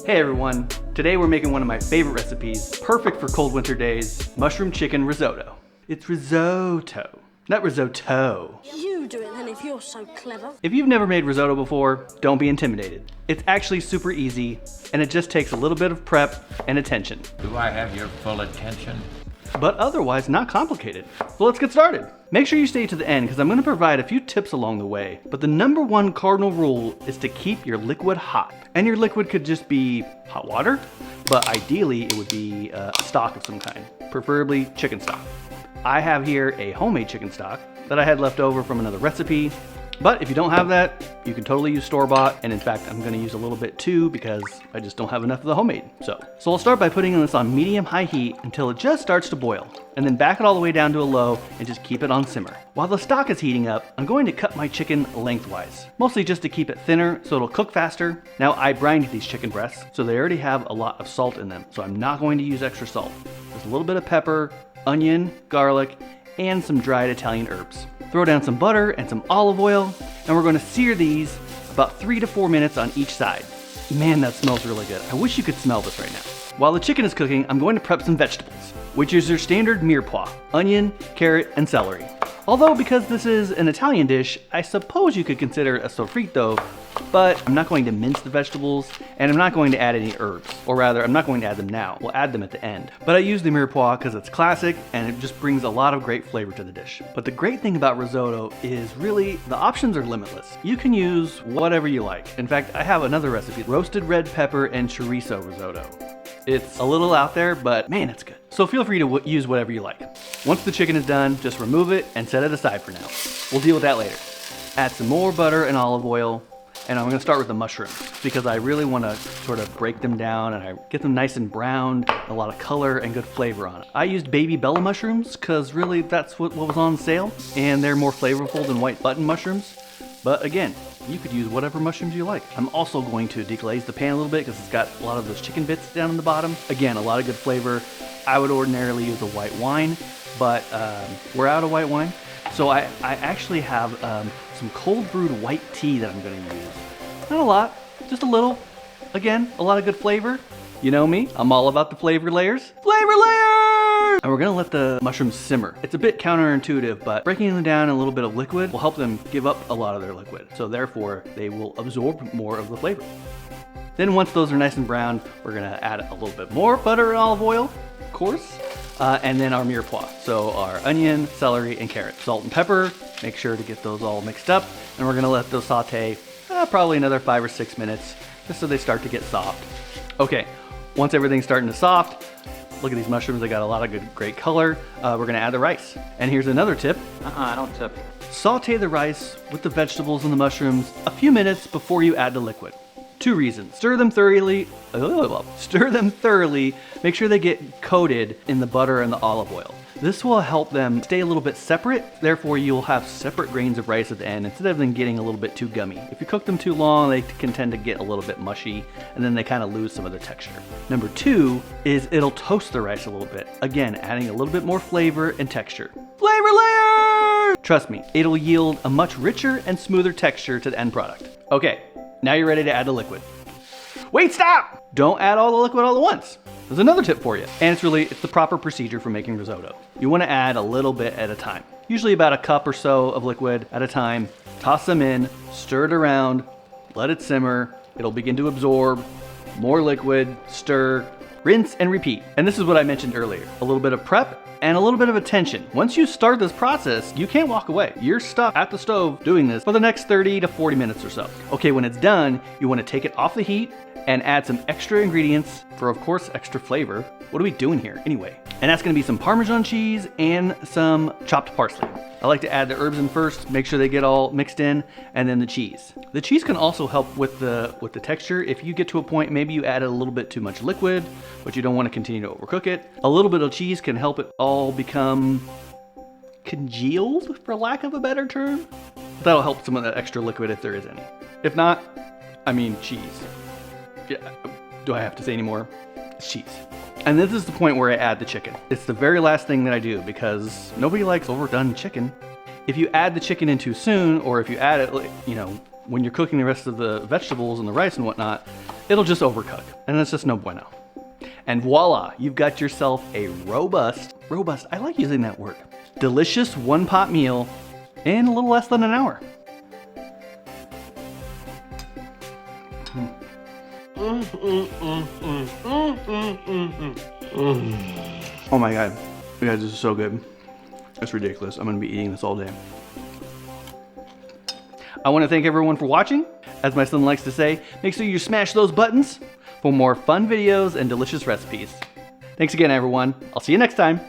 Hey everyone, today we're making one of my favorite recipes, perfect for cold winter days, mushroom chicken risotto. It's risotto, not risotto. You do it then if you're so clever. If you've never made risotto before, don't be intimidated. It's actually super easy, and it just takes a little bit of prep and attention. Do I have your full attention? But otherwise not complicated. So let's get started. Make sure you stay to the end because I'm going to provide a few tips along the way. But the number one cardinal rule is to keep your liquid hot. And your liquid could just be hot water, but ideally it would be stock of some kind, preferably chicken stock. I have here a homemade chicken stock that I had left over from another recipe. But if you don't have that, you can totally use store-bought, and in fact, I'm gonna use a little bit too because I just don't have enough of the homemade. So I'll start by putting this on medium-high heat until it just starts to boil, and then back it all the way down to a low and just keep it on simmer. While the stock is heating up, I'm going to cut my chicken lengthwise, mostly just to keep it thinner so it'll cook faster. Now I brined these chicken breasts, so they already have a lot of salt in them, so I'm not going to use extra salt. Just a little bit of pepper, onion, garlic, and some dried Italian herbs. Throw down some butter and some olive oil, and we're gonna sear these about 3 to 4 minutes on each side. Man, that smells really good. I wish you could smell this right now. While the chicken is cooking, I'm going to prep some vegetables, which is your standard mirepoix, onion, carrot, and celery. Although because this is an Italian dish, I suppose you could consider it a sofrito, but I'm not going to mince the vegetables, and I'm not going to add any herbs. Or rather, I'm not going to add them now. We'll add them at the end. But I use the mirepoix because it's classic, and it just brings a lot of great flavor to the dish. But the great thing about risotto is really, the options are limitless. You can use whatever you like. In fact, I have another recipe, roasted red pepper and chorizo risotto. It's a little out there, but man, it's good. So feel free to use whatever you like. Once the chicken is done, just remove it and set it aside for now. We'll deal with that later. Add some more butter and olive oil, and I'm gonna start with the mushrooms because I really wanna sort of break them down and I get them nice and browned, a lot of color and good flavor on it. I used baby bella mushrooms because really that's what was on sale, and they're more flavorful than white button mushrooms. But again, you could use whatever mushrooms you like. I'm also going to deglaze the pan a little bit because it's got a lot of those chicken bits down in the bottom. Again, a lot of good flavor. I would ordinarily use a white wine, but we're out of white wine. So I actually have some cold brewed white tea that I'm gonna use. Not a lot, just a little. Again, a lot of good flavor. You know me, I'm all about the flavor layers. Flavor layers! And we're gonna let the mushrooms simmer. It's a bit counterintuitive, but breaking them down in a little bit of liquid will help them give up a lot of their liquid. So therefore, they will absorb more of the flavor. Then once those are nice and brown, we're gonna add a little bit more butter and olive oil, of course, and then our mirepoix. So our onion, celery, and carrot. Salt and pepper, make sure to get those all mixed up. And we're gonna let those saute probably another 5 or 6 minutes, just so they start to get soft. Okay, once everything's starting to soft, look at these mushrooms, they got a lot of great color. We're gonna add the rice. And here's another tip. I don't tip. Saute the rice with the vegetables and the mushrooms a few minutes before you add the liquid. 2 reasons. Stir them thoroughly, make sure they get coated in the butter and the olive oil. This will help them stay a little bit separate, therefore you'll have separate grains of rice at the end instead of them getting a little bit too gummy. If you cook them too long, they can tend to get a little bit mushy and then they kind of lose some of their texture. Number 2 is it'll toast the rice a little bit. Again, adding a little bit more flavor and texture. Flavor layer! Trust me, it'll yield a much richer and smoother texture to the end product. Okay, now you're ready to add the liquid. Wait, stop! Don't add all the liquid all at once. There's another tip for you, and it's the proper procedure for making risotto. You want to add a little bit at a time, usually about a cup or so of liquid at a time. Toss them in, stir it around, let it simmer. It'll begin to absorb more liquid, stir, rinse, and repeat. And this is what I mentioned earlier, a little bit of prep and a little bit of attention. Once you start this process, you can't walk away. You're stuck at the stove doing this for the next 30 to 40 minutes or so. Okay, when it's done, you want to take it off the heat and add some extra ingredients for, of course, extra flavor. What are we doing here anyway? And that's gonna be some Parmesan cheese and some chopped parsley. I like to add the herbs in first, make sure they get all mixed in, and then the cheese. The cheese can also help with the texture. If you get to a point, maybe you added a little bit too much liquid, but you don't wanna continue to overcook it. A little bit of cheese can help it all become congealed, for lack of a better term. That'll help some of that extra liquid if there is any. If not, I mean cheese. Yeah, do I have to say any more? It's cheese. And this is the point where I add the chicken. It's the very last thing that I do because nobody likes overdone chicken. If you add the chicken in too soon, or if you add it, you know, when you're cooking the rest of the vegetables and the rice and whatnot, it'll just overcook, and that's just no bueno. And voila, you've got yourself a robust, I like using that word, delicious one-pot meal in a little less than an hour. Oh my God, you guys, this is so good. It's ridiculous. I'm gonna be eating this all day. I wanna thank everyone for watching. As my son likes to say, make sure you smash those buttons for more fun videos and delicious recipes. Thanks again, everyone. I'll see you next time.